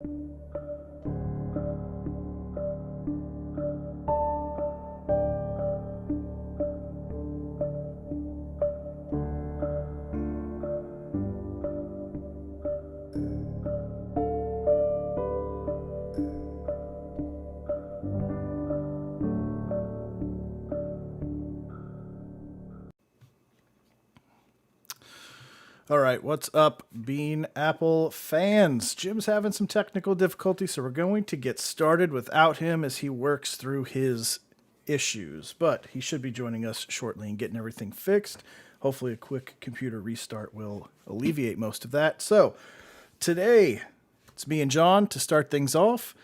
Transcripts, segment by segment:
All right, what's up, Bean Apple fans? Jim's having some technical difficulty, so we're going to get started without him as he works through his issues. But he should be joining us shortly and getting everything fixed. Hopefully, a quick computer restart will alleviate most of that. So, today, it's me and John to start things off.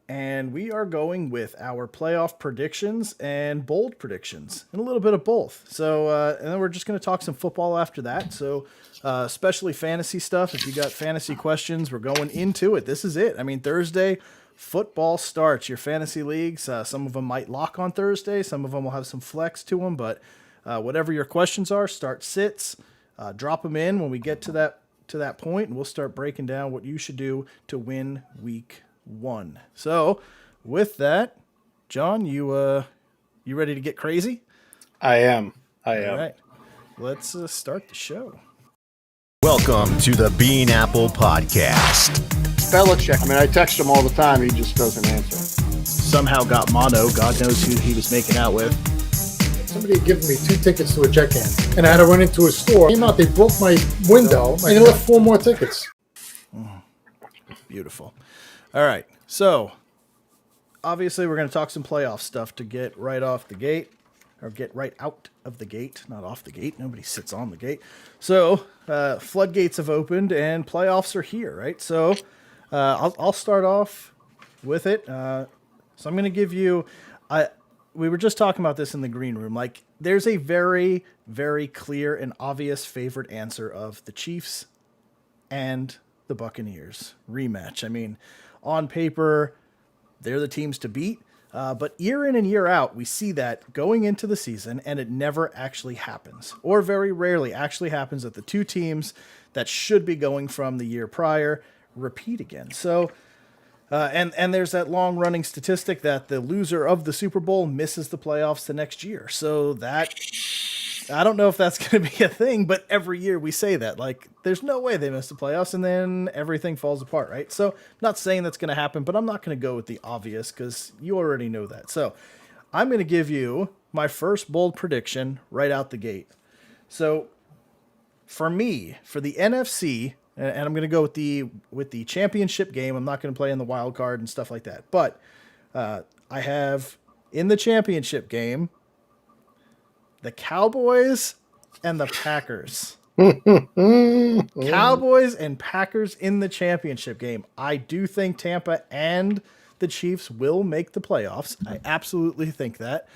And we are going with our playoff predictions and bold predictions and a little bit of both. So, and then we're just going to talk some football after that. So, especially fantasy stuff. If you got fantasy questions, we're going into it. This is it. I mean, Thursday, football starts. Your fantasy leagues, some of them might lock on Thursday. Some of them will have some flex to them. But whatever your questions are, start sits. Drop them in when we get to that point, and we'll start breaking down what you should do to win week 1. So, with that, John, you ready to get crazy? I am. All right. Let's start the show. Welcome to the Bean Apple Podcast. Belichick. I mean, I text him all the time. He just doesn't answer. Somehow got mono. God knows who he was making out with. Somebody had given me 2 tickets to a check in, and I had to run into a store. Came out, they broke my window, and they left 4 more tickets. Beautiful. All right. So, obviously, we're going to talk some playoff stuff to get right off the gate, or get right out of the gate, not off the gate. Nobody sits on the gate. So, floodgates have opened, and playoffs are here, right? So, I'll start off with it. So, I'm going to give you... we were just talking about this in the green room. Like, there's a very, very clear and obvious favorite answer of the Chiefs and the Buccaneers rematch. I mean, on paper, they're the teams to beat. But year in and year out, we see that going into the season, and it never actually happens, or very rarely actually happens, that the two teams that should be going from the year prior repeat again. So, and there's that long-running statistic that the loser of the Super Bowl misses the playoffs the next year. So that, I don't know if that's going to be a thing, but every year we say that. Like, there's no way they miss the playoffs, and then everything falls apart, right? So, not saying that's going to happen, but I'm not going to go with the obvious because you already know that. So, I'm going to give you my first bold prediction right out the gate. So, for me, for the NFC, and I'm going to go with the championship game. I'm not going to play in the wild card and stuff like that. But I have in the championship game the Cowboys and the Packers. Cowboys and Packers in the championship game. I do think Tampa and the Chiefs will make the playoffs. I absolutely think that.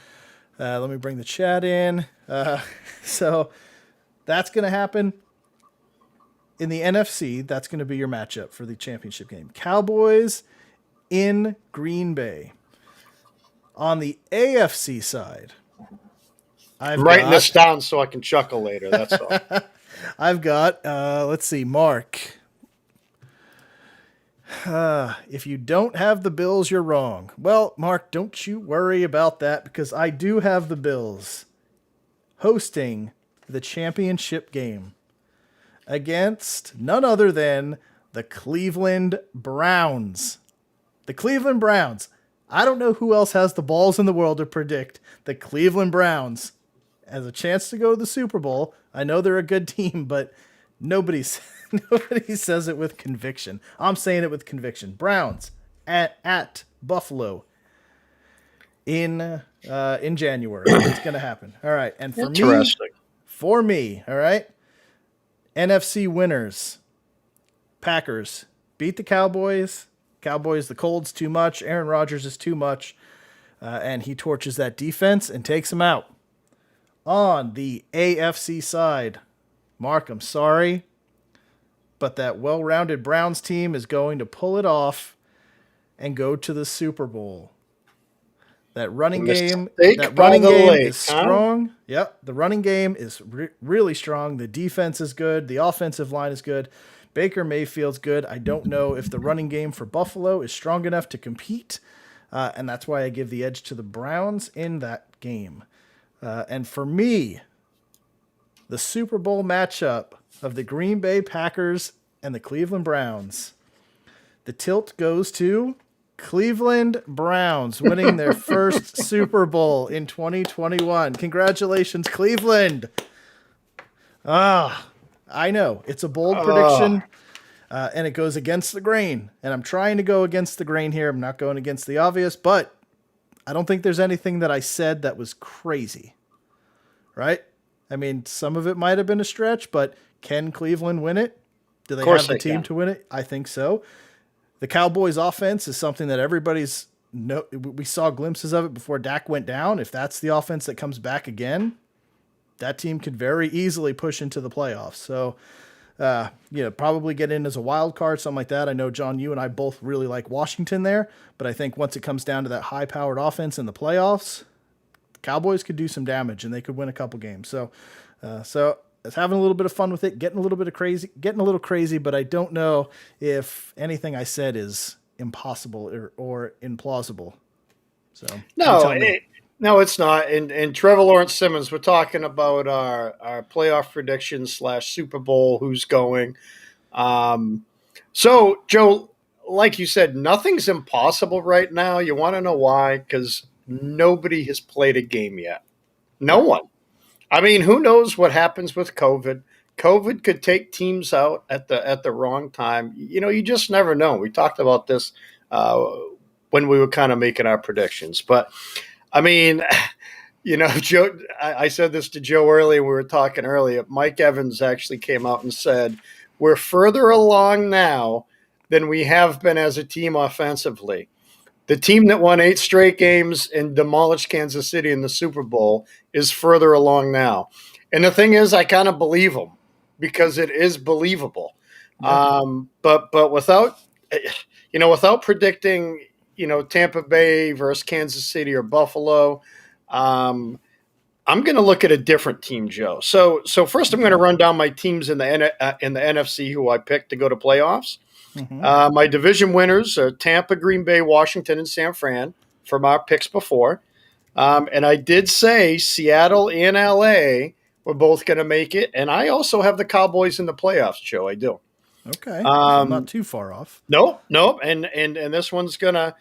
Let me bring the chat in. So that's going to happen. In the NFC, that's going to be your matchup for the championship game. Cowboys in Green Bay. On the AFC side, I'm writing this down so I can chuckle later. That's all. I've got, let's see, Mark. If you don't have the Bills, you're wrong. Well, Mark, don't you worry about that, because I do have the Bills hosting the championship game against none other than the Cleveland Browns. The Cleveland Browns. I don't know who else has the balls in the world to predict the Cleveland Browns as a chance to go to the Super Bowl. I know they're a good team, but nobody says it with conviction. I'm saying it with conviction. Browns at Buffalo in January. It's going to happen. All right. And for me, all right, NFC winners, Packers beat the Cowboys. Cowboys, the cold's too much. Aaron Rodgers is too much. And he torches that defense and takes them out. On the AFC side, Mark, I'm sorry, but that well-rounded Browns team is going to pull it off and go to the Super Bowl. That running game is strong. Yep, the running game is really strong. The defense is good. The offensive line is good. Baker Mayfield's good. I don't know if the running game for Buffalo is strong enough to compete, and that's why I give the edge to the Browns in that game. And for me, the Super Bowl matchup of the Green Bay Packers and the Cleveland Browns. The tilt goes to Cleveland Browns winning their first Super Bowl in 2021. Congratulations, Cleveland. I know it's a bold prediction, and it goes against the grain. And I'm trying to go against the grain here. I'm not going against the obvious, but I don't think there's anything that I said that was crazy, right? I mean, some of it might have been a stretch, but can Cleveland win it? Do they have the team to win it? I think so. The Cowboys' offense is something that we saw glimpses of it before Dak went down. If that's the offense that comes back again, that team could very easily push into the playoffs. So, probably get in as a wild card, something like that. I know, John, you and I both really like Washington there, but I think once it comes down to that high-powered offense in the playoffs, the Cowboys could do some damage and they could win a couple games. So it's having a little bit of fun with it, getting a little crazy, but I don't know if anything I said is impossible or implausible. So no, it's not. And Trevor Lawrence Simmons, we're talking about our playoff predictions / Super Bowl, who's going. So, Joe, like you said, nothing's impossible right now. You want to know why? Because nobody has played a game yet. No one. I mean, who knows what happens with COVID? COVID could take teams out at the wrong time. You just never know. We talked about this when we were kind of making our predictions. But, I mean, Joe, I said this to Joe earlier. We were talking earlier. Mike Evans actually came out and said, we're further along now than we have been as a team offensively. The team that won 8 straight games and demolished Kansas City in the Super Bowl is further along now. And the thing is, I kind of believe him because it is believable. Yeah. But without predicting, Tampa Bay versus Kansas City or Buffalo, I'm going to look at a different team, Joe. So first, I'm going to run down my teams in the NFC who I picked to go to playoffs. Mm-hmm. My division winners are Tampa, Green Bay, Washington, and San Fran from our picks before. And I did say Seattle and LA were both going to make it. And I also have the Cowboys in the playoffs, Joe. I do. Okay. So not too far off. Nope. And this one's going to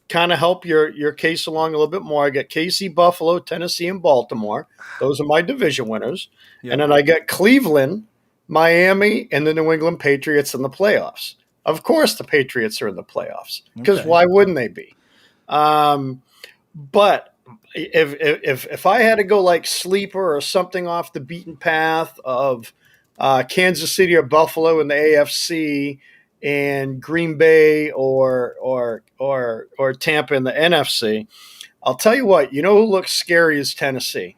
kind of help your case along a little bit more. I got KC, Buffalo, Tennessee, and Baltimore. Those are my division winners. Yep. And then I got Cleveland, Miami, and the New England Patriots in the playoffs. Of course the Patriots are in the playoffs because why wouldn't they be? But if I had to go like sleeper or something off the beaten path of Kansas City or Buffalo in the AFC and Green Bay or Tampa in the NFC, I'll tell you what, who looks scary is Tennessee.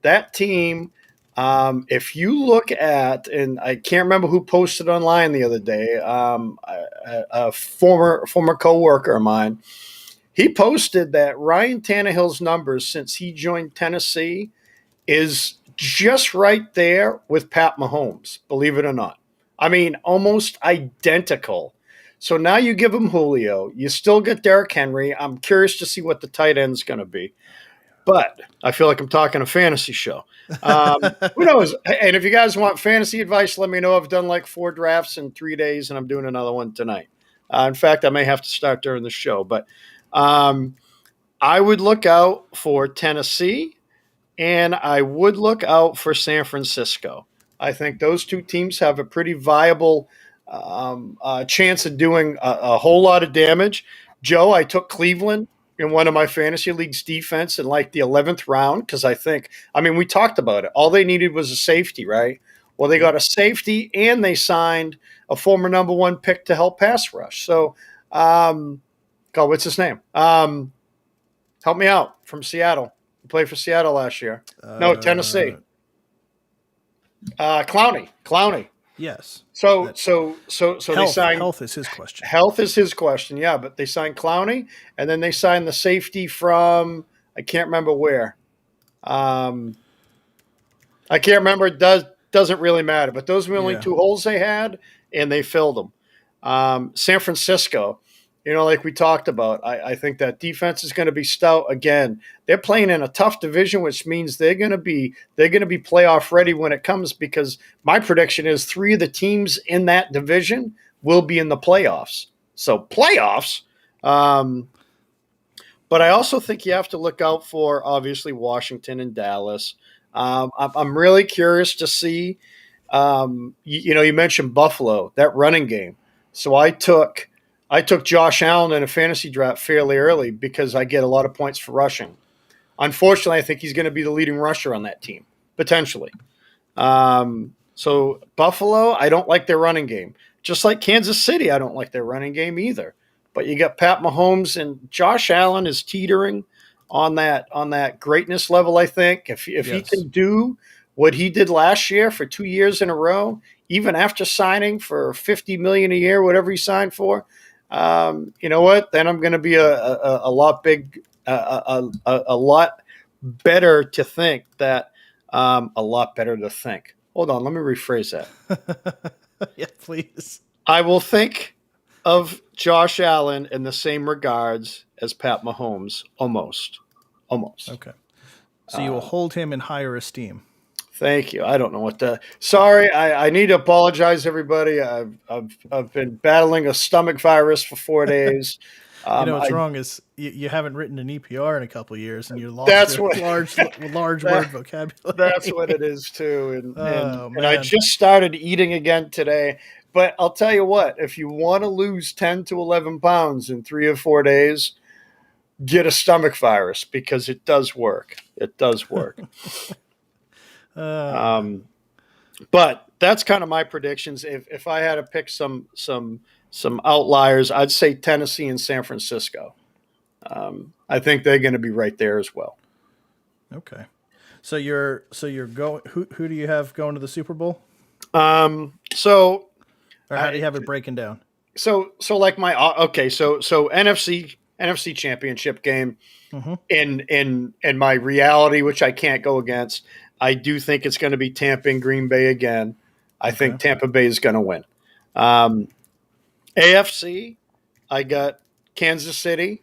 That team, if you look at, and I can't remember who posted online the other day, a former coworker of mine, he posted that Ryan Tannehill's numbers since he joined Tennessee is just right there with Pat Mahomes, believe it or not. I mean, almost identical. So now you give him Julio. You still get Derrick Henry. I'm curious to see what the tight end's going to be. But I feel like I'm talking a fantasy show. Who knows? And if you guys want fantasy advice, let me know. I've done like 4 drafts in 3 days, and I'm doing another one tonight. In fact, I may have to start during the show. But I would look out for Tennessee, and I would look out for San Francisco. I think those 2 teams have a pretty viable chance of doing a whole lot of damage. Joe, I took Cleveland in one of my fantasy leagues defense in like the 11th round because we talked about it. All they needed was a safety, right? Well, they got a safety and they signed a former number 1 pick to help pass rush. So, what's his name? Help me out, from Seattle. He played for Seattle last year. No, Tennessee. Clowney. Yes. So health, they signed. Health is his question. Health is his question. Yeah, but they signed Clowney, and then they signed the safety from I can't remember where. I can't remember. doesn't really matter. But those were the only Yeah. 2 holes they had, and they filled them. San Francisco, like we talked about, I think that defense is going to be stout again. They're playing in a tough division, which means they're going to be playoff ready when it comes. Because my prediction is 3 of the teams in that division will be in the playoffs. So playoffs. But I also think you have to look out for, obviously, Washington and Dallas. I'm really curious to see. You mentioned Buffalo, that running game. So I took Josh Allen in a fantasy draft fairly early because I get a lot of points for rushing. Unfortunately, I think he's going to be the leading rusher on that team, potentially. So Buffalo, I don't like their running game. Just like Kansas City, I don't like their running game either. But you got Pat Mahomes, and Josh Allen is teetering on that greatness level. I think if he Yes. can do what he did last year for 2 years in a row, even after signing for $50 million a year, whatever he signed for, you know what? Then I'm going to be a lot better to think that a lot better to think. Hold on, let me rephrase that. Yeah, please. I will think of Josh Allen in the same regards as Pat Mahomes, almost. Okay. So you will hold him in higher esteem. Thank you. I don't know what the. Sorry, I need to apologize, everybody. I've been battling a stomach virus for 4 days. What's wrong is you haven't written an EPR in a couple of years, and you lost That's your what- large word vocabulary. That's what it is too, Oh, and I man. just started eating again today. But I'll tell you what: if you want to lose 10 to 11 pounds in 3 or 4 days, get a stomach virus because it does work. It does work. But that's kind of my predictions. If I had to pick some outliers, I'd say Tennessee and San Francisco. I think they're going to be right there as well. Okay. So you're going. Who do you have going to the Super Bowl? So Or how do you have it breaking down? so like my okay. So NFC Championship game. In my reality, which I can't go against, I do think it's going to be Tampa and Green Bay again. I think Tampa Bay is going to win. AFC, I got Kansas City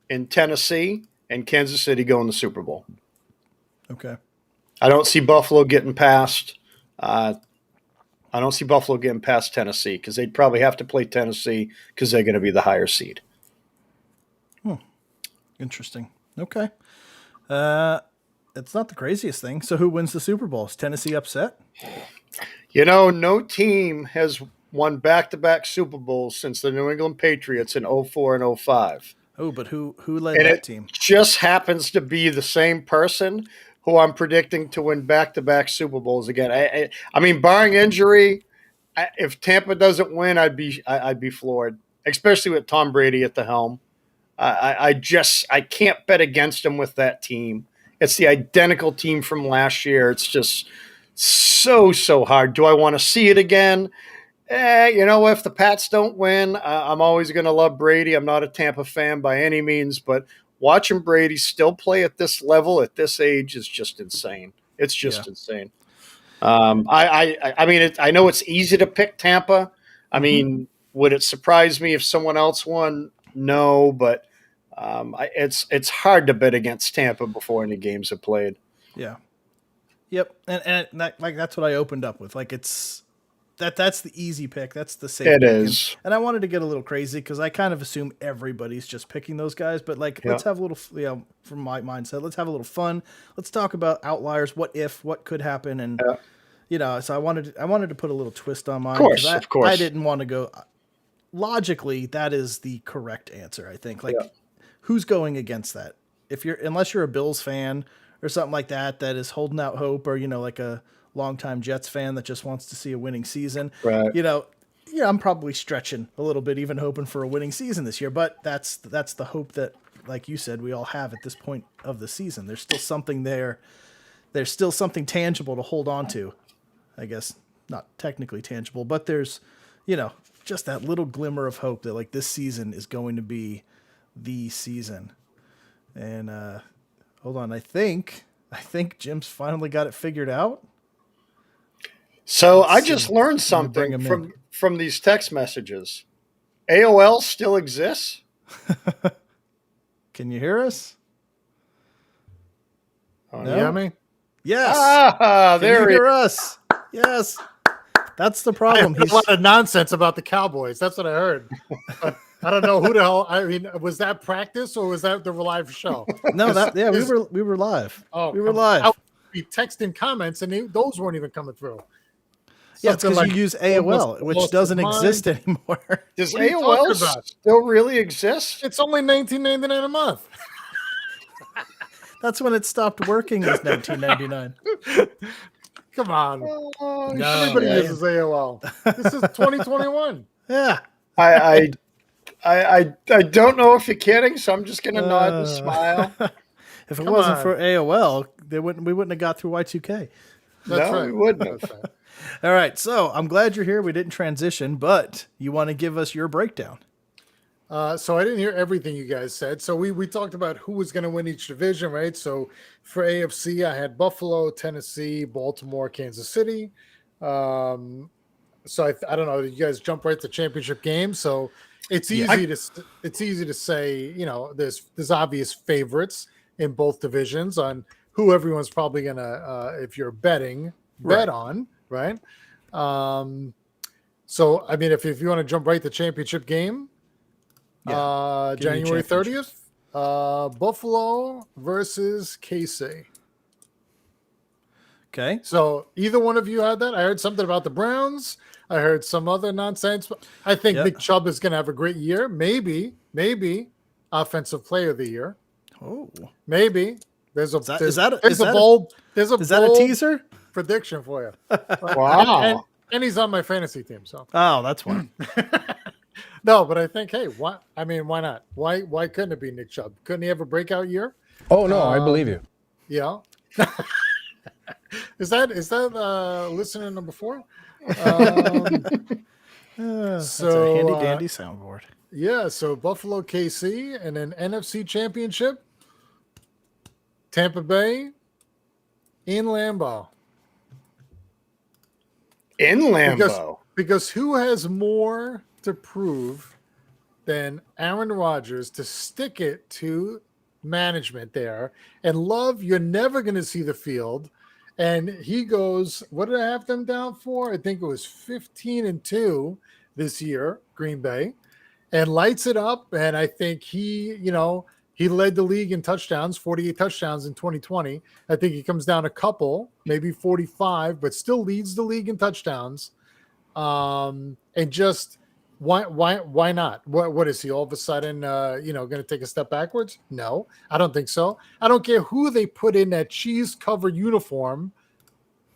and Tennessee, and Kansas City going to the Super Bowl. Okay. I don't see Buffalo getting past. I don't see Buffalo getting past Tennessee because they'd probably have to play Tennessee because they're going to be the higher seed. Interesting. Okay. It's not the craziest thing. So who wins the Super Bowl? Is Tennessee upset? No team has won back-to-back Super Bowls since the New England Patriots in 04 and 05. Oh, but who led And that it team? just happens to be the same person who I'm predicting to win back-to-back Super Bowls again. I mean, barring injury, if Tampa doesn't win, I'd be floored, especially with Tom Brady at the helm. I can't bet against him with that team. It's the identical team from last year. It's just so hard. Do I want to see it again? If the Pats don't win, I'm always going to love Brady. I'm not a Tampa fan by any means, but watching Brady still play at this level at this age is just insane. It's just insane. I know it's easy to pick Tampa. I mean, would it surprise me if someone else won? No, but it's hard to bet against Tampa before any games are played. Yeah. Yep. And that's what I opened up with. Like that's the easy pick. That's the safe It pick. is. And I wanted to get a little crazy because I kind of assume everybody's just picking those guys. But let's have a little, from my mindset, let's have a little fun. Let's talk about outliers. What could happen? And, so I wanted to put a little twist on mine. Of course. I didn't want to go logically. That is the correct answer. I think who's going against that? Unless you're a Bills fan or something like that is holding out hope, or, like a longtime Jets fan that just wants to see a winning season. Right. I'm probably stretching a little bit, even hoping for a winning season this year. But that's the hope that, like you said, we all have at this point of the season. There's still something there. There's still something tangible to hold on to. I guess not technically tangible, but there's, just that little glimmer of hope that this season is going to be the season. And hold on, I think Jim's finally got it figured out. So Let's I just see. learned Let me bring something 'em from these text messages. AOL still exists? Can you hear us? Oh, No? You hear me? Yes. Ah, Can you there he hear us? Yes. That's the I problem. heard a lot of nonsense about the Cowboys. That's what I heard. But I don't know who the hell. I mean, was that practice or was that the live show? No, that we Is- were live. Oh, We were come on. I live. would be texting comments and those weren't even coming through. Yeah, it's Something because like you use almost AOL, which lost his doesn't mind. exist anymore. Does What are you talking AOL about? still really exist? It's only $19.99 a month. That's when it stopped working. Was 1999. Come on. Oh, Everybody shit. uses AOL. This is 2021. Yeah. I, I don't know if you're kidding, so I'm just gonna nod and smile. If it Come wasn't on. for AOL, we wouldn't have got through Y2K. That's No, right. we wouldn't have. That's right. All right, so I'm glad you're here. We didn't transition, but you want to give us your breakdown. So I didn't hear everything you guys said. So we talked about who was going to win each division, right? So for AFC, I had Buffalo, Tennessee, Baltimore, Kansas City. So I don't know. You guys jump right to championship game. So it's easy to say, there's obvious favorites in both divisions on who everyone's probably gonna if you're betting bet on, right? So I mean, if you want to jump right to championship game, Give me January championship. 30th, Buffalo versus KC. Okay. So either one of you had that. I heard something about the Browns. I heard some other nonsense. I think Yep. Nick Chubb is going to have a great year. Maybe offensive player of the year. Oh, Maybe there's a is that a bold bold teaser? prediction for you. Wow. And he's on my fantasy team. So Oh, that's why. no, but I think why not? Why couldn't it be Nick Chubb? Couldn't he have a breakout year? Oh no, I believe you. Yeah. Is that listener number 4? That's a handy dandy soundboard. Yeah, so Buffalo, KC, and then NFC Championship, Tampa Bay, in Lambeau. In Lambeau. Because who has more to prove than Aaron Rodgers to stick it to management there? And Love, you're never going to see the field. And he goes, what did I have them down for? I think it was 15-2 this year, Green Bay, and lights it up. And I think he led the league in touchdowns, 48 touchdowns in 2020. I think he comes down a couple, maybe 45, but still leads the league in touchdowns. And just why not? What is he all of a sudden, going to take a step backwards? No, I don't think so. I don't care who they put in that cheese covered uniform.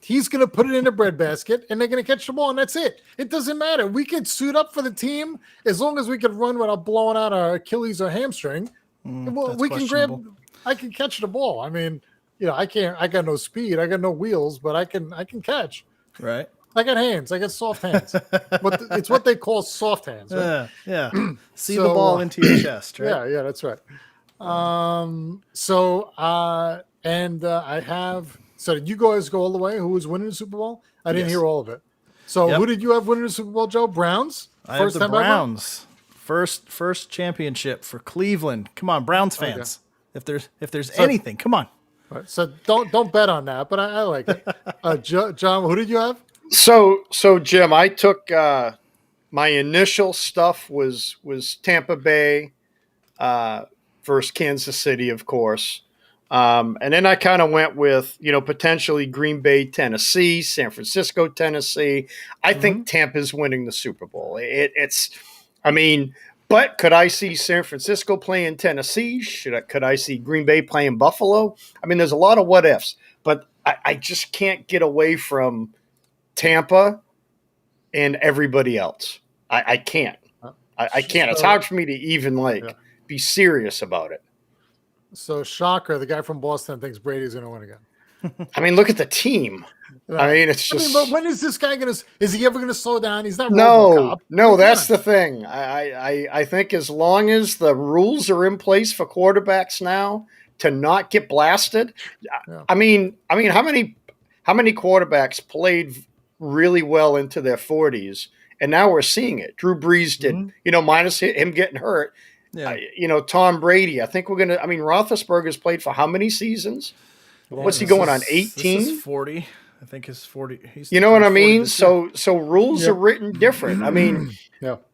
He's going to put it in a breadbasket and they're going to catch the ball, and that's it. It doesn't matter. We could suit up for the team as long as we could run without blowing out our Achilles or hamstring. Well, we can I can catch the ball. I mean, I got no speed. I got no wheels, but I can catch. Right. I got hands. I got soft hands. But it's what they call soft hands. Right? Yeah. See the ball into your chest, right? Yeah, that's right. I have. So did you guys go all the way? Who was winning the Super Bowl? I didn't hear all of it. So who did you have winning the Super Bowl, Joe? Browns? I have the Browns. First championship for Cleveland. Come on, Browns fans. Okay. If there's anything, come on. Right, so don't bet on that, but I like it. John, who did you have? So Jim, I took my initial stuff was Tampa Bay versus Kansas City, of course. And then I kind of went with, potentially Green Bay, Tennessee, San Francisco, Tennessee. I think Tampa's winning the Super Bowl. But could I see San Francisco playing Tennessee? Could I see Green Bay playing Buffalo? I mean, there's a lot of what ifs, but I just can't get away from Tampa and everybody else. I can't. I can't. It's hard for me to even be serious about it. So shocker, the guy from Boston thinks Brady's going to win again. I mean, look at the team. It's just. But when is this guy going to? Is he ever going to slow down? He's not. No. That's the thing. I think as long as the rules are in place for quarterbacks now to not get blasted. Yeah. I mean, how many quarterbacks played really well into their 40s, and now we're seeing it. Drew Brees did, minus him getting hurt. Yeah. Tom Brady. I think we're gonna. I mean, Roethlisberger's played for how many seasons? What's he going on? This 18. is 40. I think his 40. He's You know what I 40 mean? this year. So rules are written different. I mean,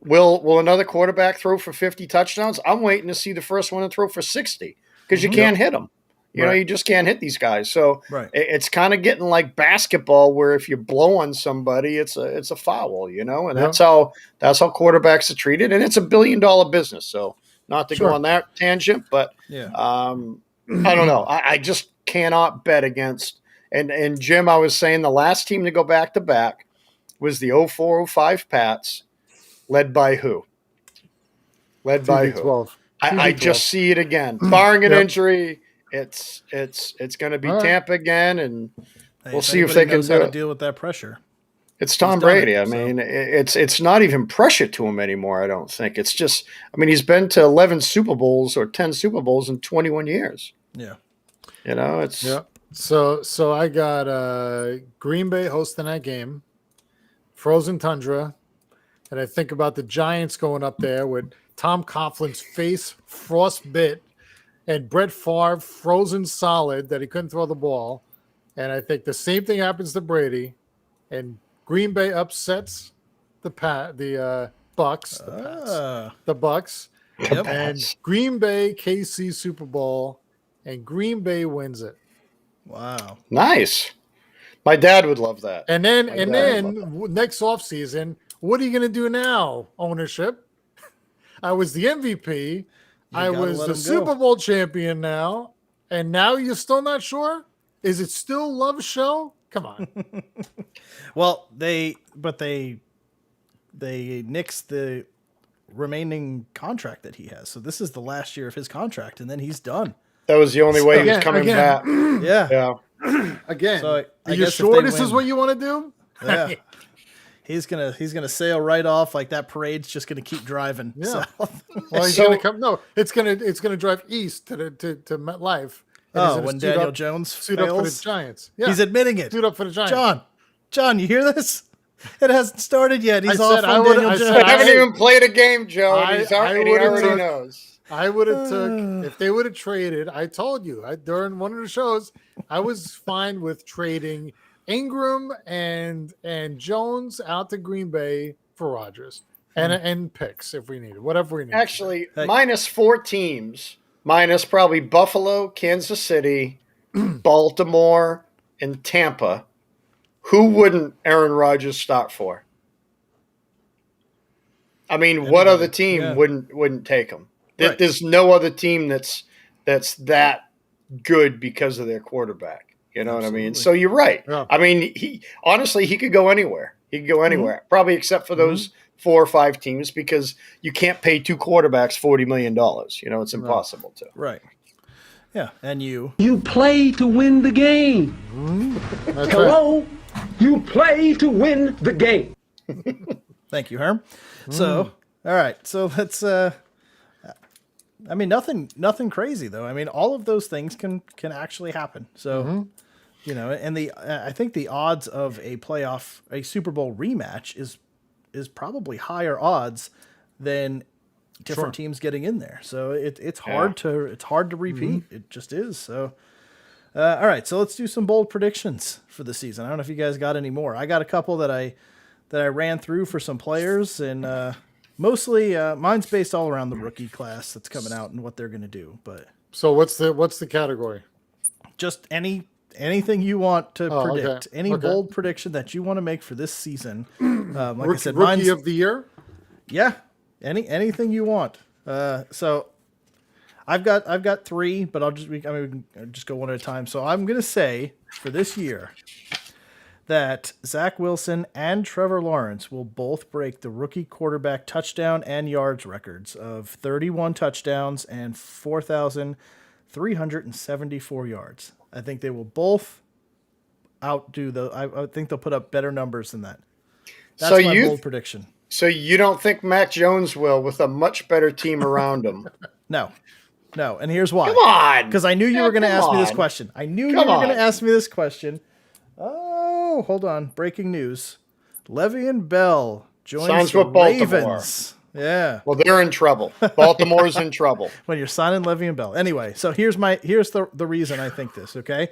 will another quarterback throw for 50 touchdowns? I'm waiting to see the first one to throw for 60 because you can't hit them. You know, you just can't hit these guys. So it's kind of getting like basketball, where if you blow on somebody, it's a foul. And that's how quarterbacks are treated, and it's $1 billion business. So not to go on that tangent, but I don't know. I just cannot bet against. And Jim, I was saying the last team to go back to back was the 04-05 Pats, led by who? Led by who? 12. I just see it again, barring an injury. It's going to be Tampa again, and we'll see if they can how to deal with that pressure. It's Tom Brady. I mean, it's not even pressure to him anymore. I don't think it's just. I mean, he's been to 11 Super Bowls or 10 Super Bowls in 21 years. Yeah, it's So I got Green Bay hosting that game, frozen tundra, and I think about the Giants going up there with Tom Coughlin's face frostbit and Brett Favre frozen solid that he couldn't throw the ball, and I think the same thing happens to Brady, and Green Bay upsets the Bucks, the Bucks, and Green Bay KC Super Bowl, and Green Bay wins it. Wow. Nice. My dad would love that. And then next offseason, what are you going to do now, ownership? I was the MVP. I was the Super Bowl champion now. And now you're still not sure? Is it still Love Show? Come on. Well, they nixed the remaining contract that he has. So this is the last year of his contract, and then he's done. That was the only way he was coming back. Yeah. Again. So are you sure this is what you want to do? Yeah. He's gonna sail right off, like that parade's just gonna keep driving south. Well, he's gonna come. No, it's gonna drive east to MetLife. When Daniel Jones suit fails? up for the Giants. Yeah. He's admitting it. Suit up for the Giants. John, you hear this? It hasn't started yet. He's off on Daniel Jones. I haven't even played a game, Joe. He already knows. I would have took if they would have traded. I told you during one of the shows, I was fine with trading Ingram and Jones out to Green Bay for Rodgers and picks if we needed whatever we needed. Actually, minus 4 teams, minus probably Buffalo, Kansas City, Baltimore, and Tampa. Who wouldn't Aaron Rodgers start for? I mean, what other team wouldn't take him? Right. There's no other team that's that good because of their quarterback. You know what I mean? So you're right. Yeah. I mean, he could go anywhere. He could go anywhere, probably except for those 4 or 5 teams, because you can't pay 2 quarterbacks $40 million. You know, it's impossible to. Right. Yeah, and you play to win the game. Hello, you play to win the game. Thank you, Herm. So, all right. So let's. I mean, nothing crazy though. I mean, all of those things can actually happen. So, you know, and I think the odds of a Super Bowl rematch is probably higher odds than different teams getting in there. So it's hard to repeat. It just is. So, all right. So let's do some bold predictions for the season. I don't know if you guys got any more. I got a couple that I ran through for some players, and mostly mine's based all around the rookie class that's coming out and what they're going to do. But so what's the category? Just anything you want to predict. Okay. Any bold prediction that you want to make for this season. Like I said, rookie of the year. Yeah. Anything you want. So I've got 3, but we can just go one at a time. So I'm going to say for this year that Zach Wilson and Trevor Lawrence will both break the rookie quarterback touchdown and yards records of 31 touchdowns and 4,374 yards. I think they will both outdo I think they'll put up better numbers than that. That's my bold prediction. So you don't think Mac Jones will, with a much better team around him? No. And here's why. Come on. Because I knew you were going to ask me this question. Oh, hold on. Breaking news. Le'Veon Bell joins Signs the with Baltimore. Ravens. Yeah. Well, they're in trouble. Baltimore's in trouble. When you're signing Le'Veon Bell. Anyway, so here's the reason I think this, okay?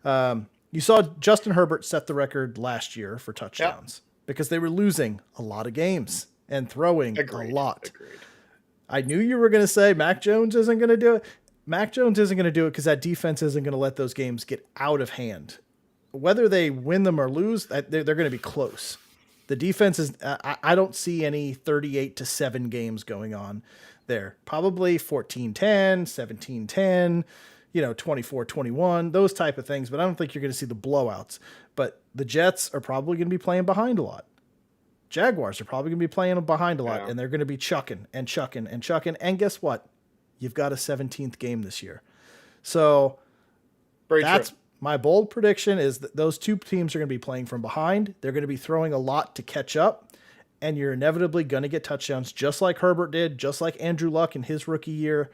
You saw Justin Herbert set the record last year for touchdowns because they were losing a lot of games and throwing a lot. Agreed. I knew you were going to say Mac Jones isn't going to do it. Mac Jones isn't going to do it because that defense isn't going to let those games get out of hand. Whether they win them or lose, they're going to be close. The defense is, I don't see any 38-7 games going on there. Probably 14-10, 17-10, 24-21, those type of things. But I don't think you're going to see the blowouts. But the Jets are probably going to be playing behind a lot. Jaguars are probably going to be playing behind a lot, and they're going to be chucking and chucking and chucking. And guess what? You've got a 17th game this year. So that's my bold prediction is that those two teams are going to be playing from behind. They're going to be throwing a lot to catch up, and you're inevitably going to get touchdowns just like Herbert did, just like Andrew Luck in his rookie year.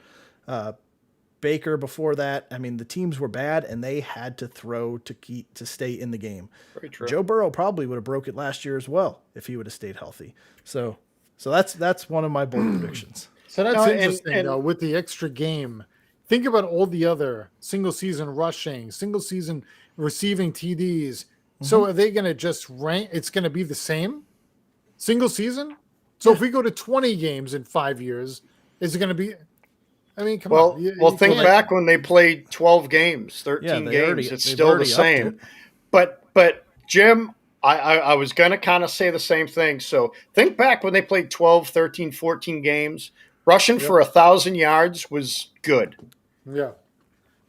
Baker before that. I mean, the teams were bad, and they had to throw to stay in the game. Very true. Joe Burrow probably would have broke it last year as well if he would have stayed healthy. So that's one of my bold predictions. So that's interesting, though, with the extra game. Think about all the other single-season rushing, single-season receiving TDs. Mm-hmm. So are they going to just rank? It's going to be the same single season? So if we go to 20 games in 5 years, is it going to be – I mean, come on. Well, think back when they played 12 games, 13 games. It's still the same. But Jim, I was going to kind of say the same thing. So think back when they played 12, 13, 14 games. Rushing for 1,000 yards was good. Yeah.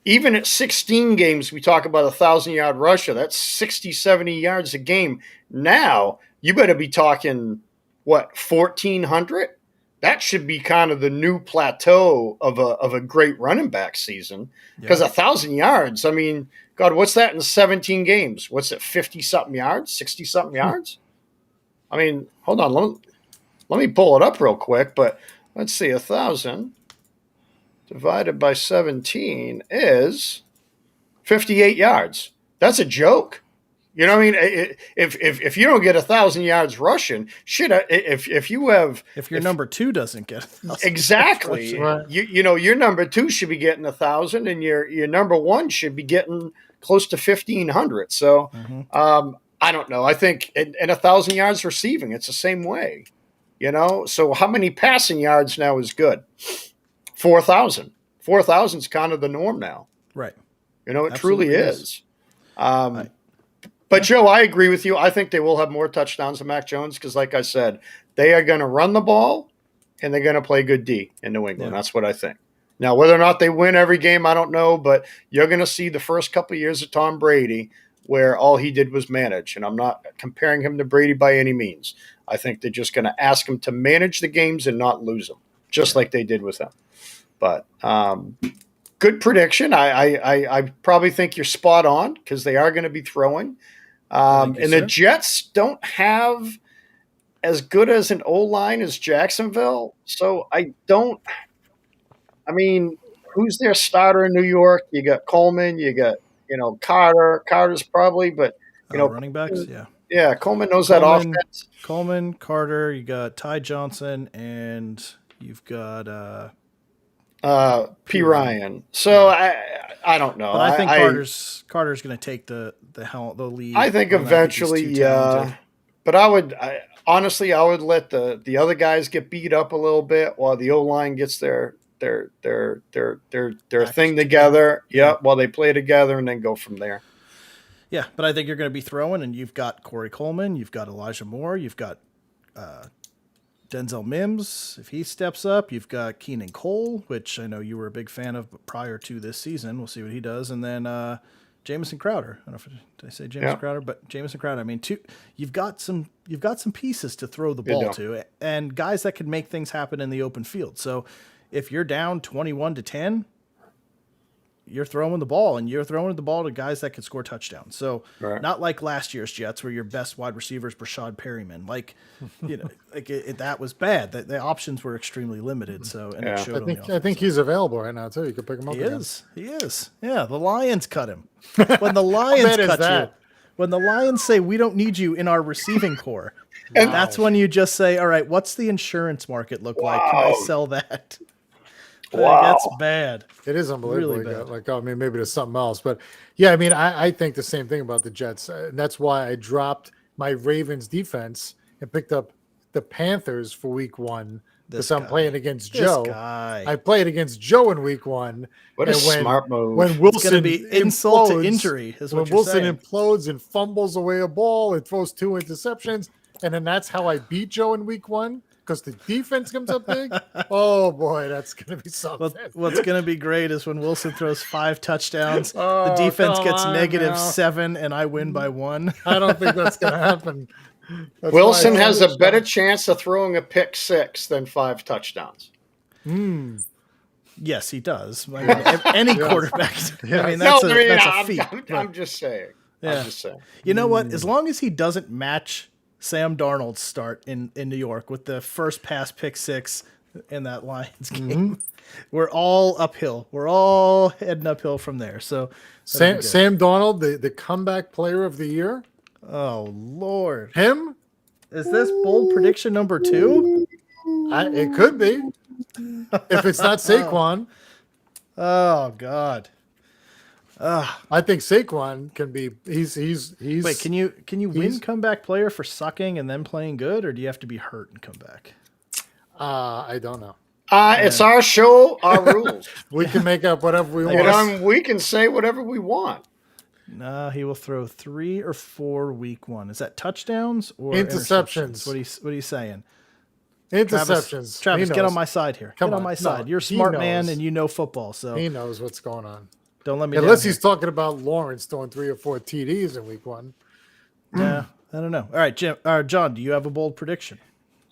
Even at 16 games, we talk about 1,000-yard rusher. That's 60, 70 yards a game. Now, you better be talking, 1,400? That should be kind of the new plateau of a great running back season. Because 1,000 yards, I mean, God, what's that in 17 games? What's it, 50-something yards, 60-something yards? I mean, hold on. Let me pull it up real quick, but – let's see, 1,000 divided by 17 is 58 yards. That's a joke. You know what I mean? If you don't get 1,000 yards rushing, if your number two doesn't get 1,000 exactly, right. your number two should be getting 1,000, and your number one should be getting close to 1,500. So I don't know. I think in 1,000 yards receiving, it's the same way. So how many passing yards now is good? 4,000. 4,000 is kind of the norm now. Right. It absolutely truly is. But Joe, I agree with you. I think they will have more touchdowns than Mac Jones because, like I said, they are going to run the ball and they're going to play good D in New England. Yeah. That's what I think. Now, whether or not they win every game, I don't know, but you're going to see the first couple of years of Tom Brady where all he did was manage, and I'm not comparing him to Brady by any means. I think they're just going to ask him to manage the games and not lose them, just like they did with him. But good prediction. I probably think you're spot on because they are going to be throwing. And the Jets don't have as good as an O-line as Jacksonville. So who's their starter in New York? You got Coleman, you got, Carter. Carter's probably, but, running backs, yeah. Yeah, Coleman knows that offense. Coleman, Carter, you got Ty Johnson, and you've got P. Ryan. So I don't know. But I think Carter's going to take the lead. I think eventually, yeah. But I would let the other guys get beat up a little bit while the O-line gets their thing together. Yeah, while they play together, and then go from there. Yeah, but I think you're going to be throwing, and you've got Corey Coleman, you've got Elijah Moore, you've got Denzel Mims, if he steps up, you've got Keenan Cole, which I know you were a big fan of prior to this season. We'll see what he does, and then Jamison Crowder. I don't know did I say Jamison Crowder, but Jamison Crowder. I mean, you've got some pieces to throw the ball to, and guys that can make things happen in the open field. So if you're down 21-10. You're throwing the ball, and you're throwing the ball to guys that can score touchdowns. So not like last year's Jets where your best wide receiver is Brashad Perryman. That was bad. The options were extremely limited. So it showed I think he's available right now too. You could pick him up. He is. Yeah, the Lions cut him. When the Lions cut you, when the Lions say we don't need you in our receiving core, And- that's when you just say, all right, what's the insurance market look like? Can I sell that? Like, that's bad. It is unbelievable. Really bad. Like, I mean, maybe there's something else, but yeah, I mean, I think the same thing about the Jets. And that's why I dropped my Ravens defense and picked up the Panthers for week 1 because I'm playing against Joe. I played against Joe in week 1. What a smart move. When Wilson going to be insult to injury is what when you're Wilson saying. implodes and fumbles away a ball and throws 2 interceptions, and then that's how I beat Joe in week 1 because the defense comes up big. Oh boy, that's going to be something. What's going to be great is when Wilson throws 5 touchdowns, the Oh, defense come gets on negative now. 7, and I win by 1. I don't think that's going to happen. That's Wilson why I has said a better chance of throwing a pick 6 than 5 touchdowns. Yes, he does. I mean, any quarterback. I mean, No, that's a feat. I'm just saying. Yeah. I'm just saying. You know what? As long as he doesn't match Sam Darnold's start in New York with the first pass pick 6 in that Lions game, we're all uphill. We're all heading uphill from there. So Sam Darnold, the comeback player of the year. oh Lord, Him? is this bold prediction number 2? It could be. If it's not Saquon, Oh God. I think Saquon can be. He's. Wait, can you win he's- comeback player for sucking and then playing good, or do you have to be hurt and come back? I don't know. It's our show, our rules. We can make up whatever we want. And we can say whatever we want. No, he will throw 3 or 4 week 1. Is that touchdowns or Interceptions. What are you saying? Interceptions. Travis, He get knows. on my side here. Come Get on on. my No, side. You're a he smart man knows. and you know football, so He knows what's going on. don't let me Unless down he's talking about Lawrence throwing 3 or 4 TDs in week 1. Yeah, I don't know. All right, John, do you have a bold prediction?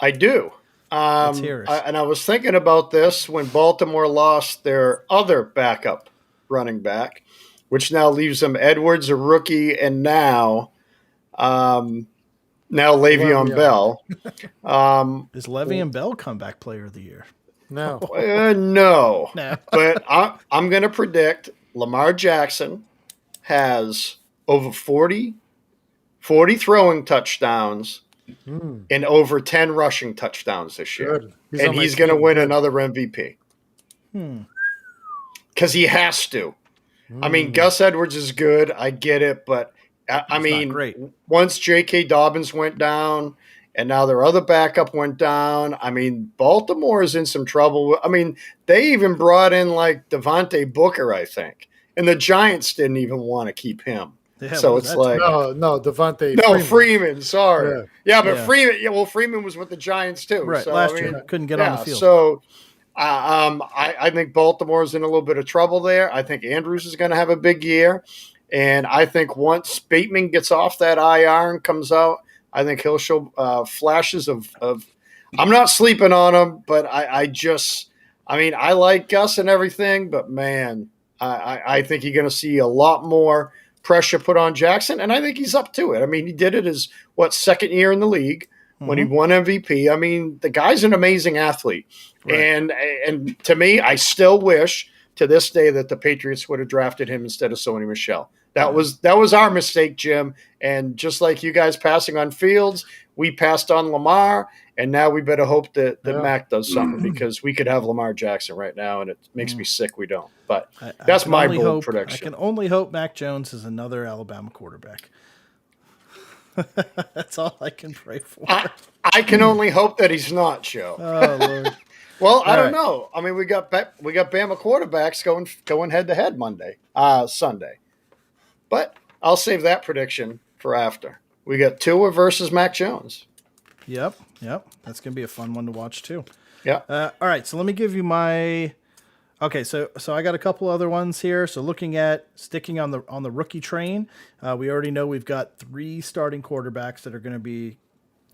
I do. Let's hear it. And I was thinking about this when Baltimore lost their other backup running back, which now leaves them Edwards, a rookie, and now Le'Veon Bell. Is Le'Veon Bell comeback player of the year? No. No. No. But I'm going to predict Lamar Jackson has over 40 throwing touctouchdowns and over 10 rushing touchdowns this year. Good. He's And on my he's going to team. win Good. another MVP. Because he has to. I mean, Gus Edwards is good. I get it. But, I mean, not great. once J.K. Dobbins went down and now their other backup went down, I mean, Baltimore is in some trouble. I mean, they even brought in, like, Devontae Booker, I think. And the Giants didn't even want to keep him. Yeah, So what it's was that like No, Devontae. no Freeman. Sorry, Yeah. but Yeah. Freeman. Yeah, well, Freeman was with the Giants too. Right, So, last I mean, year couldn't get on the field. So, I think Baltimore's in a little bit of trouble there. I think Andrews is going to have a big year, and I think once Bateman gets off that IR and comes out, I think he'll show flashes of. I'm not sleeping on him, but I mean, I like Gus and everything, but man, I think you're going to see a lot more pressure put on Jackson, and I think he's up to it. I mean, he did it his second year in the league when he won MVP. I mean, the guy's an amazing athlete, and to me, I still wish to this day that the Patriots would have drafted him instead of Sony Michel. That was our mistake, Jim. And just like you guys passing on Fields, we passed on Lamar, and now we better hope that Mac does something because we could have Lamar Jackson right now, and it makes me sick we don't. But that's my bold prediction. I can only hope Mac Jones is another Alabama quarterback. That's all I can pray for. I can only hope that he's not, Joe. Oh Lord. Well, I don't right. know. I mean, we got Bama quarterbacks going head to head Sunday, but I'll save that prediction for after. We got Tua versus Mac Jones. Yep. That's gonna be a fun one to watch too. Yeah. All right, so let me give you my. Okay, so I got a couple other ones here. So looking at sticking on the rookie train, we already know we've got 3 starting quarterbacks that are going to be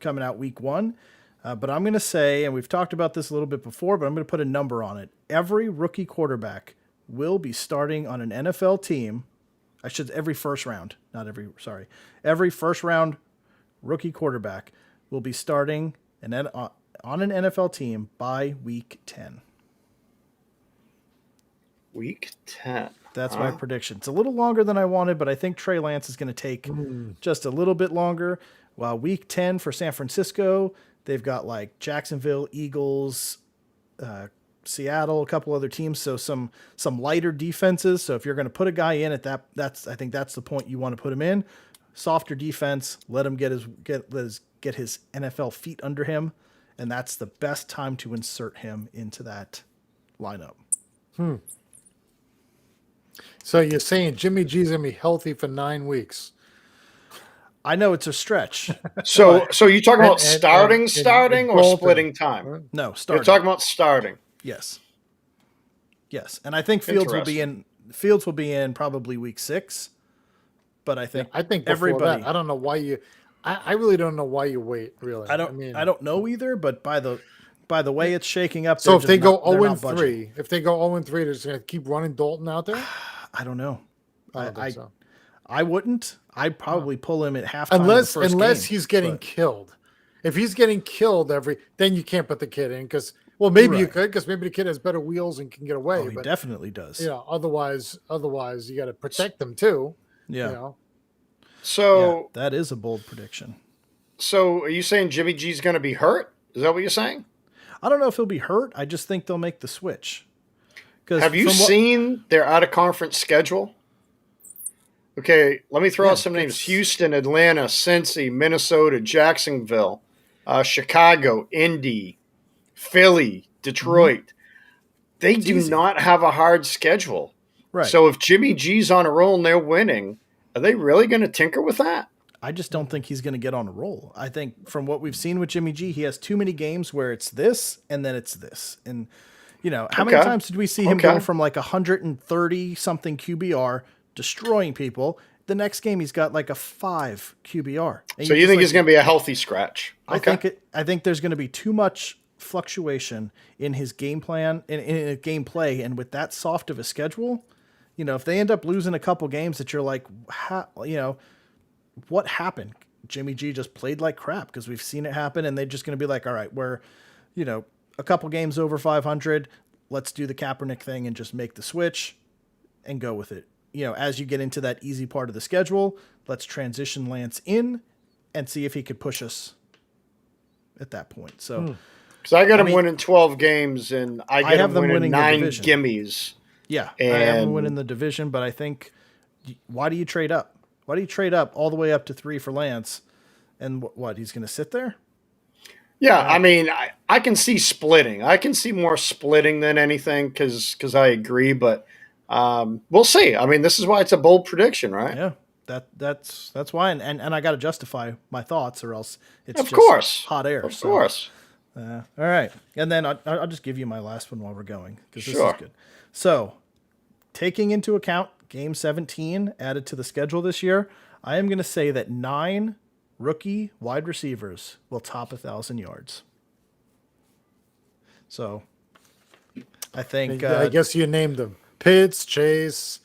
coming out week 1. But I'm going to say, and we've talked about this a little bit before, but I'm going to put a number on it. Every rookie quarterback will be starting on an NFL team. Every first round, every first round rookie quarterback will be starting on an NFL team by week 10. Week 10. That's my prediction. It's a little longer than I wanted, but I think Trey Lance is going to take just a little bit longer. While week 10 for San Francisco, they've got like Jacksonville, Eagles, Seattle, a couple other teams. So some lighter defenses. So if you're going to put a guy in at I think that's the point you want to put him in. Softer defense, let him get his NFL feet under him, and that's the best time to insert him into that lineup. So you're saying Jimmy G's gonna be healthy for 9 weeks? I know it's a stretch. So you're talking about starting or Bolton. splitting time? No, You're starting. talking about starting. Yes. And I think Fields will be in probably week 6. But I think before everybody. that, I don't know why you. I really don't know why you wait. Really, I don't know either. But by the way it's shaking up. So if they go 0-3, they're just gonna keep running Dalton out there. I don't know. I don't think so. I wouldn't. I'd probably pull him at halftime. Unless he's getting killed. If he's getting killed then you can't put the kid in because maybe you could because maybe the kid has better wheels and can get away. He definitely does. Otherwise you got to protect them too. Yeah. So that is a bold prediction. So are you saying Jimmy G's going to be hurt? Is that what you're saying? I don't know if he'll be hurt. I just think they'll make the switch. Have you seen their out of conference schedule? Okay, let me throw out some names: Houston, Atlanta, Cincy, Minnesota, Jacksonville, Chicago, Indy, Philly, Detroit. They do not have a hard schedule. Right. So if Jimmy G's on a roll and they're winning, are they really going to tinker with that? I just don't think he's going to get on a roll. I think from what we've seen with Jimmy G, he has too many games where it's this and then it's this. And, how many times did we see him go from like 130 something QBR destroying people? The next game he's got like a 5 QBR. So you think he's going to be a healthy scratch? Okay. I think there's going to be too much fluctuation in his game plan, in a gameplay, and with that soft of a schedule, if they end up losing a couple games that you're like, what happened? Jimmy G just played like crap because we've seen it happen, and they're just going to be like, all right, we're, a couple games over 500. Let's do the Kaepernick thing and just make the switch and go with it. As you get into that easy part of the schedule, let's transition Lance in and see if he could push us at that point. So, because I got him winning 12 games and I have them winning 9 gimmies. Yeah, I have him winning the division, but I think, why do you trade up? Why do you trade up all the way up to 3 for Lance? And what he's going to sit there? Yeah, I mean, I can see splitting. I can see more splitting than anything because I agree, but we'll see. I mean, this is why it's a bold prediction, right? Yeah, that's why, and I got to justify my thoughts, or else it's hot air. Of course. All right, and then I'll just give you my last one while we're going because this is good. So, taking into account Game 17 added to the schedule this year, I am going to say that 9 rookie wide receivers will top 1,000 yards. So, I think I guess you named them. Pitts, Chase.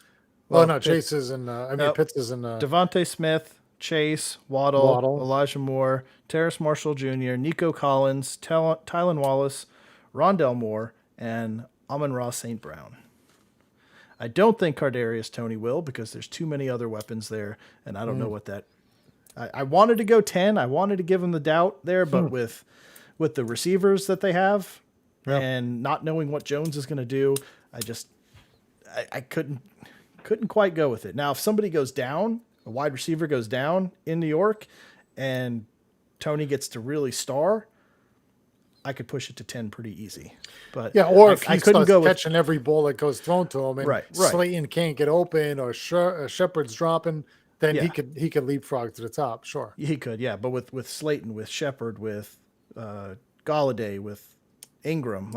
Chase is in. Pitts is in. Devontae Smith, Chase, Waddle, Elijah Moore, Terrace Marshall Jr., Nico Collins, Tylan Wallace, Rondell Moore, and Amon-Ra St. Brown. I don't think Kadarius Toney will because there's too many other weapons there, and I don't know what that. I wanted to go 10. I wanted to give him the doubt there, but with the receivers that they have and not knowing what Jones is going to do, I couldn't quite go with it. Now, if somebody goes down, a wide receiver goes down in New York, and Toney gets to really star, I could push it to 10 pretty easy. But or if he starts catching every ball that goes thrown to him, and Slayton can't get open, or Shepard's dropping, then he could leapfrog to the top. Sure, he could. Yeah, but with Slayton, with Shepard, with Galladay, with Ingram,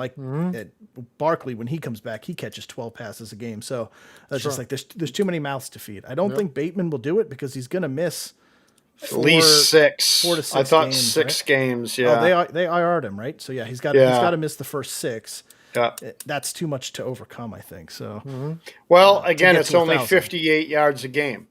Barkley, when he comes back, he catches 12 passes a game. So that's just like there's too many mouths to feed. I don't think Bateman will do it because he's going to miss at least 6. 4 to 6. I thought games, 6 games. Yeah, they IR'd him, right? So he's got to miss the first 6. Yeah, that's too much to overcome, I think. So well, again, it's only 58 yards a game.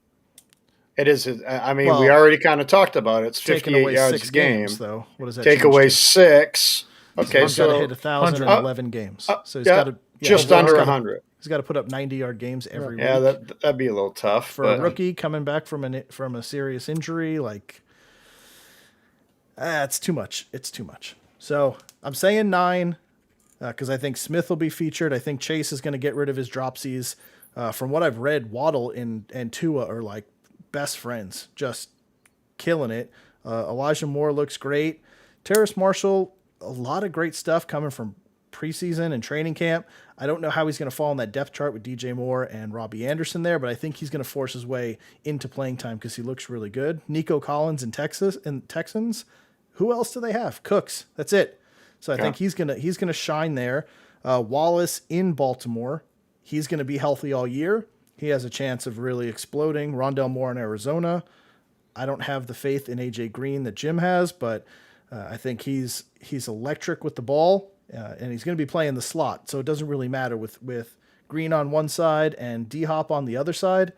It is. I mean, we already kind of talked about it. It's 58 yards a game. Games, though. What does that take away 6? Okay, so he's got to hit 1,011 games. So he's got to just under 100. He's got to put up 90-yard games every Yeah, week. that'd be a little tough For a rookie coming back from a serious injury, like, it's too much. It's too much. So I'm saying 9 because I think Smith will be featured. I think Chase is going to get rid of his dropsies. From what I've read, Waddle and Tua are like best friends, just killing it. Elijah Moore looks great. Terrace Marshall, a lot of great stuff coming from preseason and training camp. I don't know how he's going to fall on that depth chart with DJ Moore and Robbie Anderson there, but I think he's going to force his way into playing time because he looks really good. Nico Collins in Texans. Who else do they have? Cooks. That's it. So I think he's gonna shine there. Wallace in Baltimore. He's going to be healthy all year. He has a chance of really exploding. Rondell Moore in Arizona. I don't have the faith in AJ Green that Jim has, but I think he's electric with the ball, and he's going to be playing the slot. So it doesn't really matter with Green on one side and D-Hop on the other side.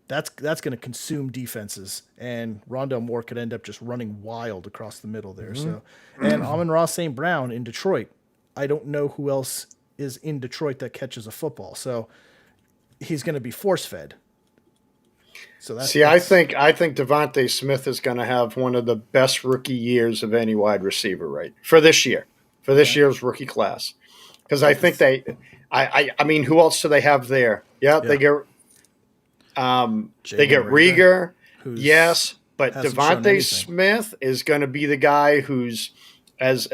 That's going to consume defenses, and Rondell Moore could end up just running wild across the middle there. So, and Amon-Ra St. Brown in Detroit. I don't know who else is in Detroit that catches a football. So he's going to be force fed. So I think Devontae Smith is going to have one of the best rookie years of any wide receiver, right? For this year, for this year's rookie class. Because I think I mean, who else do they have there? Yeah. They get Rieger. Yes, but Devontae Smith is going to be the guy who's as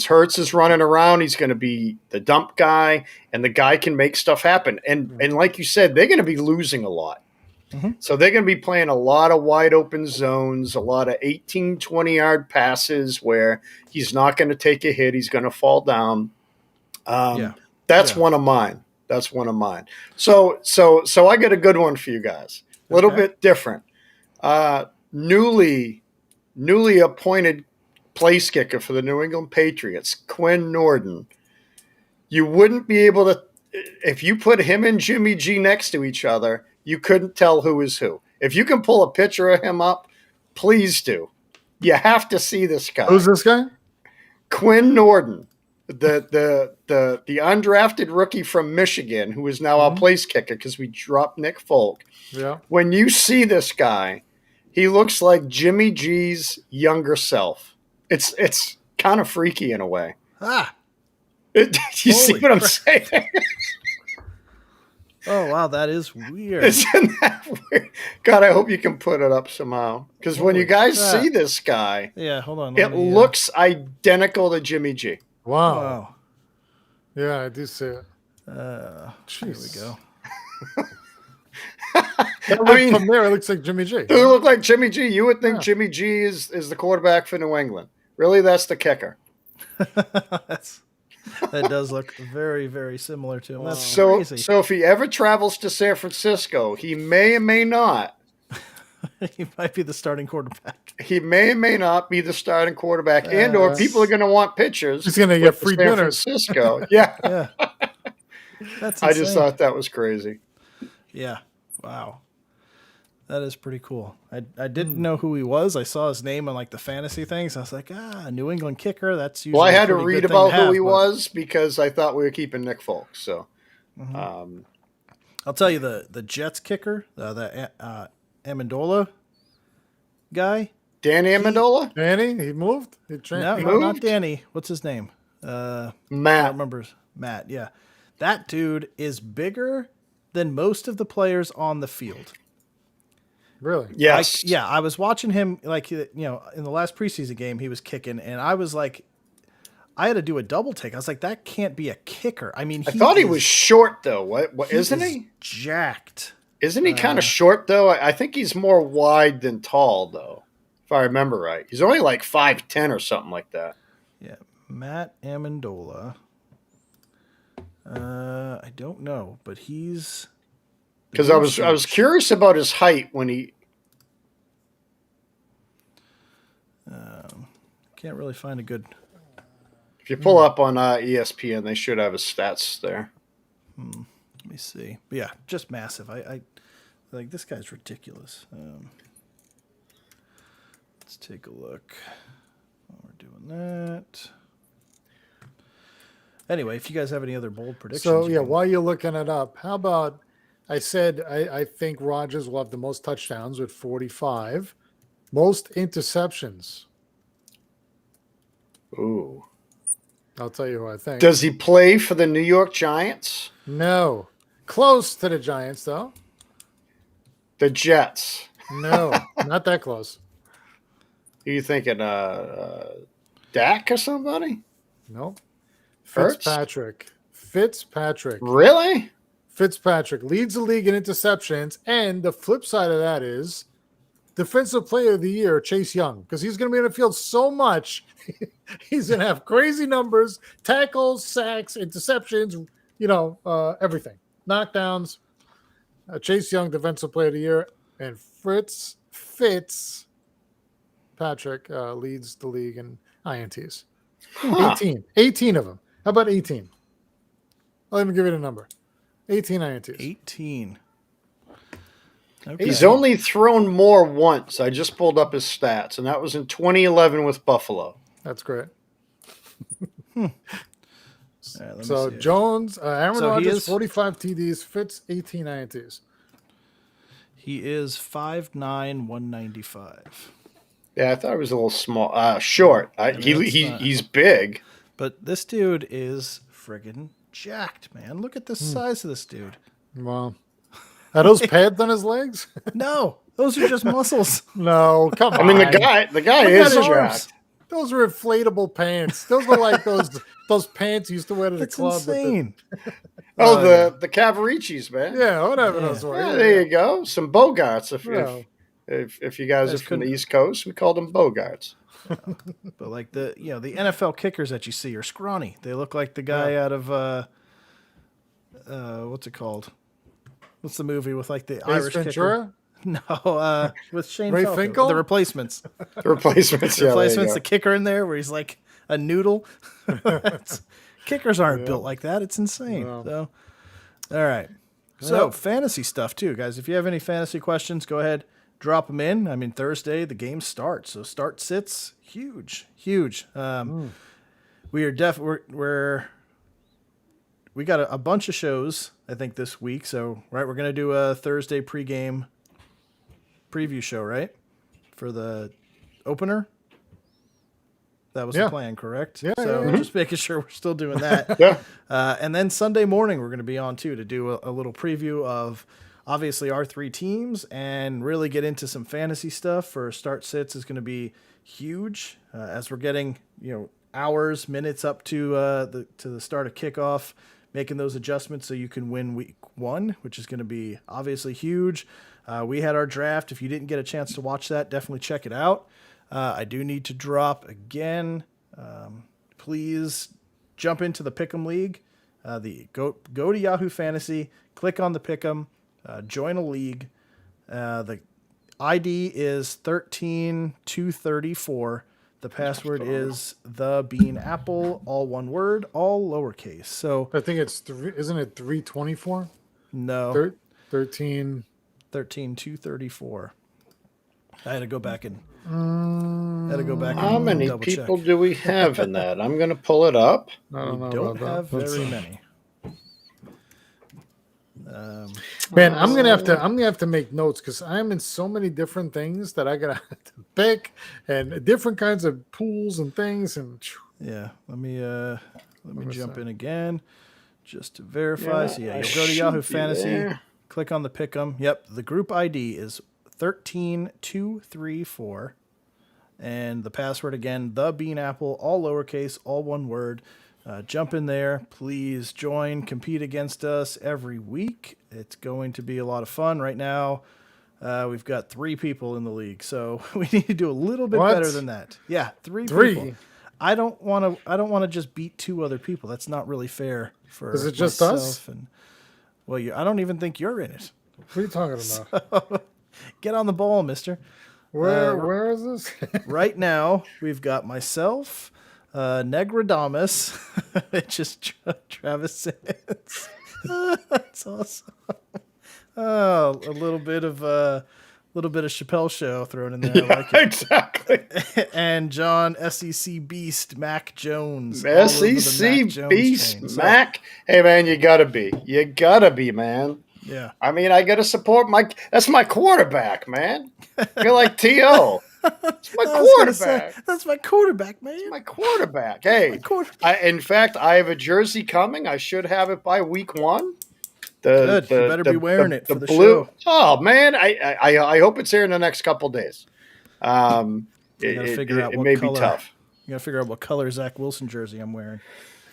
Hurts is running around, he's going to be the dump guy, and the guy can make stuff happen. And like you said, they're going to be losing a lot. So they're going to be playing a lot of wide open zones, a lot of 18, 20-yard passes where he's not going to take a hit. He's going to fall down. That's one of mine. That's one of mine. So I got a good one for you guys. A little bit different. Newly appointed place kicker for the New England Patriots, Quinn Nordin. You wouldn't be able to, if you put him and Jimmy G next to each other, you couldn't tell who is who. If you can pull a picture of him up, please do. You have to see this guy. Who's this guy? Quinn Nordin, the undrafted rookie from Michigan, who is now our place kicker because we dropped Nick Folk. Yeah. When you see this guy, he looks like Jimmy G's younger self. It's kind of freaky in a way. You see what I'm saying? Oh, wow, that is weird. Isn't that weird? God, I hope you can put it up somehow. Because when you guys see this guy, hold on. It looks identical to Jimmy G. Wow. Yeah, I do see it. Here we go. I mean, from there, it looks like Jimmy G. It look like Jimmy G. You would think Jimmy G is the quarterback for New England. Really, that's the kicker. That does look very, very similar to him. That's crazy. crazy. So if he ever travels to San Francisco, he may or may not. He might be the starting quarterback. He may or may not be the starting quarterback, or people are going to want pictures. He's going to get free San dinners. Francisco. Yeah. That's insane. I just thought that was crazy. Yeah. Wow. That is pretty cool. I didn't know who he was. I saw his name on like the fantasy things. I was like, New England kicker. That's usually I had to read about who he was because I thought we were keeping Nick Folk. So, I'll tell you the Jets kicker, the Amendola guy. Danny Amendola. Danny, he moved. No, moved? not Danny. What's his name? Matt. I remember Matt. Yeah, that dude is bigger than most of the players on the field. Really? Yes. I was watching him in the last preseason game he was kicking, and I was like, I had to do a double take. I was like, that can't be a kicker. I mean, I thought he was short though. What isn't he? Jacked. Isn't he kind of short though? I think he's more wide than tall though, if I remember right. He's only like 5'10" or something like that. Yeah, Matt Amendola. I don't know, but he's. Because I was curious about his height when he. Can't really find a good. If you pull up on ESPN, they should have his stats there. Let me see. But yeah, just massive. I like this guy's ridiculous. Let's take a look. While we're doing that. Anyway, if you guys have any other bold predictions. So you yeah, can- while you're looking it up, how about I said I think Rodgers will have the most touchdowns with 45, most interceptions. Ooh. I'll tell you who I think. Does he play for the New York Giants? No, close to the Giants though. The Jets? No, not that close. Are you thinking Dak or somebody? Nope. Hurts? Fitzpatrick Really? leads the league in interceptions, and the flip side of that is Defensive Player of the Year, Chase Young, because he's going to be in the field so much. He's going to have crazy numbers, tackles, sacks, interceptions, everything. Knockdowns. Chase Young, Defensive Player of the Year, and Fitzpatrick leads the league in INTs. Huh. 18 of them. How about 18? Let me give you the number. 18 INTs. 18. Okay. He's only thrown more once. I just pulled up his stats, and that was in 2011 with Buffalo. That's great. All right, let me So see. Jones, Aaron So he Rodgers, is- 45 TDs, Fitz, 18 INTs. He is 5'9", 195. Yeah, I thought he was a little small, short. that's not- He's big. But this dude is friggin' jacked, man. Look at the size of this dude. Wow. Are those pads on his legs? No, those are just muscles. No, come on. I mean, the guy Look is at his jacked. arms. Those are inflatable pants. Those are like those pants you used to wear to the That's club. with the- insane. Oh, the Cavaricis, man. yeah, whatever Yeah. those were. Yeah, there you go. Some Bogarts. Yeah. If you guys are Guys from the couldn't- East Coast, we call them Bogarts. But like the NFL kickers that you see are scrawny. They look like the guy out of what's it called? What's the movie with like the Ace Irish Ventura? kicker? No, with Shane Ray Falco. Finkel? The Replacements. The replacements. Yeah, there you Replacements. go. The kicker in there where he's like a noodle. Kickers aren't built like that. It's insane. No. So, all right. So Yep. fantasy stuff too, guys. If you have any fantasy questions, go ahead, drop them in. I mean, Thursday the game starts, so start sits huge. We are we got a bunch of shows I think this week. So we're gonna do a Thursday pregame preview show, right, for the opener. That was Yeah. the plan, correct? Yeah, So yeah, yeah. just making sure we're still doing that. Yeah. And then Sunday morning, we're going to be on too to do a little preview of obviously our three teams and really get into some fantasy stuff for start sits is going to be huge as we're getting, hours, minutes up to the start of kickoff, making those adjustments so you can win week one, which is going to be obviously huge. We had our draft. If you didn't get a chance to watch that, definitely check it out. I do need to drop again. Please jump into the Pick'em League. Go to Yahoo Fantasy, click on the Pick'em, join a league. The ID is 13234. The password is the Bean Apple, all one word, all lowercase. So I think it's isn't it 324? no, 13. 13234. I had to go back and How many double people check. do we have in that? I'm going to pull it up. I don't know Don't about have that. Let's very see. many. Man, I'm gonna have to make notes because I'm in so many different things that I gotta have to pick and different kinds of pools and things and Yeah, let me jump see. in again just to verify. So I you'll go to Yahoo should be Fantasy, there. click on the Pick'em. Yep, the group ID is 13234, and the password again, the Bean Apple, all lowercase, all one word. Jump in there, please join, compete against us every week. It's going to be a lot of fun. Right now, we've got 3 people in the league, so we need to do a little bit What? better than that. Yeah, 3 3? people. I don't want to just beat 2 other people. That's not really fair for Is it just myself us? And well, I don't even think you're in it. what are you talking about? Get on the ball, mister. Where is this? Right now, we've got myself, Negradamus, just Travis Simmons. That's awesome. Oh, a little bit of little bit of Chappelle Show thrown in there. I like it. Exactly. And John, SEC Beast, Mac Jones. all over the Mac SEC Jones Beast, train. So, Mac. Hey, man, you got to be. You got to be, man. yeah. I mean, I got to support that's my quarterback, man. You're like T.O. It's my I was gonna say, quarterback. that's my quarterback, man. My quarterback. Hey, in fact, I have a jersey coming. I should have it by week 1. Good. You better be wearing it for the blue. show. Oh man, I hope it's here in the next couple days. You gotta figure out it what may color. be tough. You gotta figure out what color Zach Wilson jersey I'm wearing.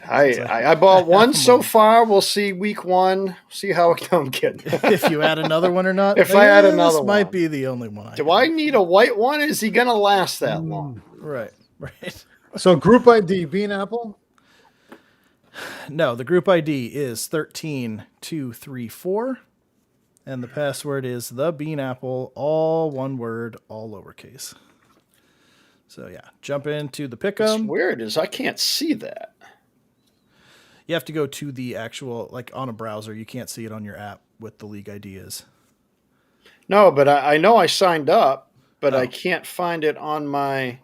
I bought one so far. We'll see week 1. See how I'm getting. If you add another one or not. If I add another this one. might be the only one. Do I need a white one? Is he going to last that long? Right. So group ID, Bean Apple. No, the group ID is 13234, and the password is the Bean Apple, all one word, all lowercase. So yeah, jump into the What's pick'em. weird is I can't see that. You have to go to the actual, like on a browser. You can't see it on your app what the league ID is. No, but I know I signed up, but I can't find it on my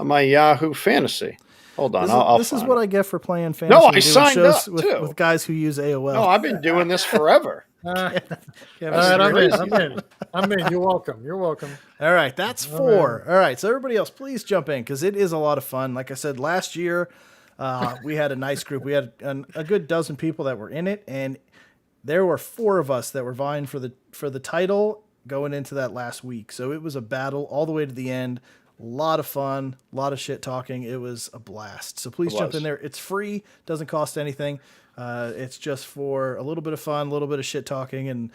Yahoo Fantasy. Hold on, This is what I get for playing fantasy. No, I doing signed shows up, with, too. with guys who use AOL. No, I've been doing this forever. All right, I'm in. You're welcome. All right, that's 4. All right, so everybody else, please jump in because it is a lot of fun. Like I said, last year we had a nice group. We had a good dozen people that were in it, and there were 4 of us that were vying for the title going into that last week. So it was a battle all the way to the end. A lot of fun, a lot of shit talking. It was a blast. So please jump in there. It's free, doesn't cost anything. It's just for a little bit of fun, a little bit of shit talking, and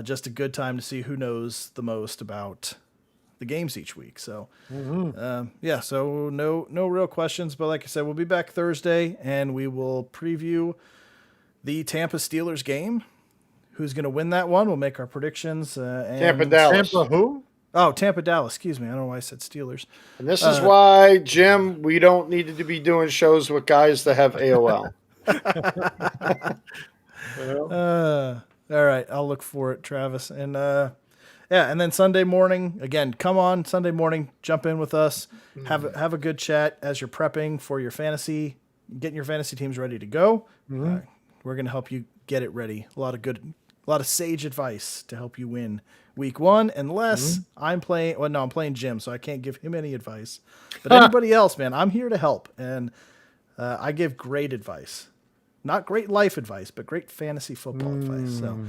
just a good time to see who knows the most about the games each week. So, yeah, so no real questions. But like I said, we'll be back Thursday, and we will preview the Tampa Steelers game. Who's going to win that one? We'll make our predictions. Tampa, Dallas. Tampa who? Oh, Tampa, Dallas. Excuse me. I don't know why I said Steelers. And this is why, Jim, we don't need to be doing shows with guys that have AOL. All right. I'll look for it, Travis. And yeah, and then Sunday morning, again, come on Sunday morning, jump in with us, have a good chat as you're prepping for your fantasy, getting your fantasy teams ready to go. We're going to help you get it ready. A lot of sage advice to help you win week 1, unless I'm playing. Well, no, I'm playing Jim, so I can't give him any advice. But anybody else, man, I'm here to help, and I give great advice, not great life advice, but great fantasy football advice. So,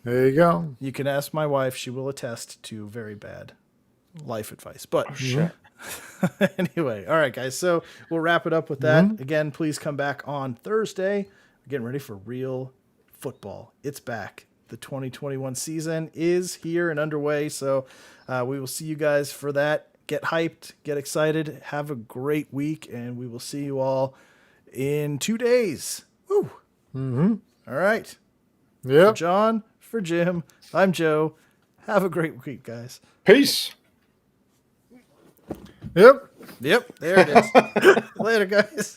There you go. you can ask my wife; she will attest to very bad life advice. But anyway, all right, guys. So we'll wrap it up with that. Again, please come back on Thursday. We're getting ready for real football. It's back. The 2021 season is here and underway. So we will see you guys for that. Get hyped, get excited, have a great week, and we will see you all in 2 days. Woo. All right. Yep. For John, for Jim, I'm Joe. Have a great week, guys. Peace. Yep. Yep, there it is. Later, guys.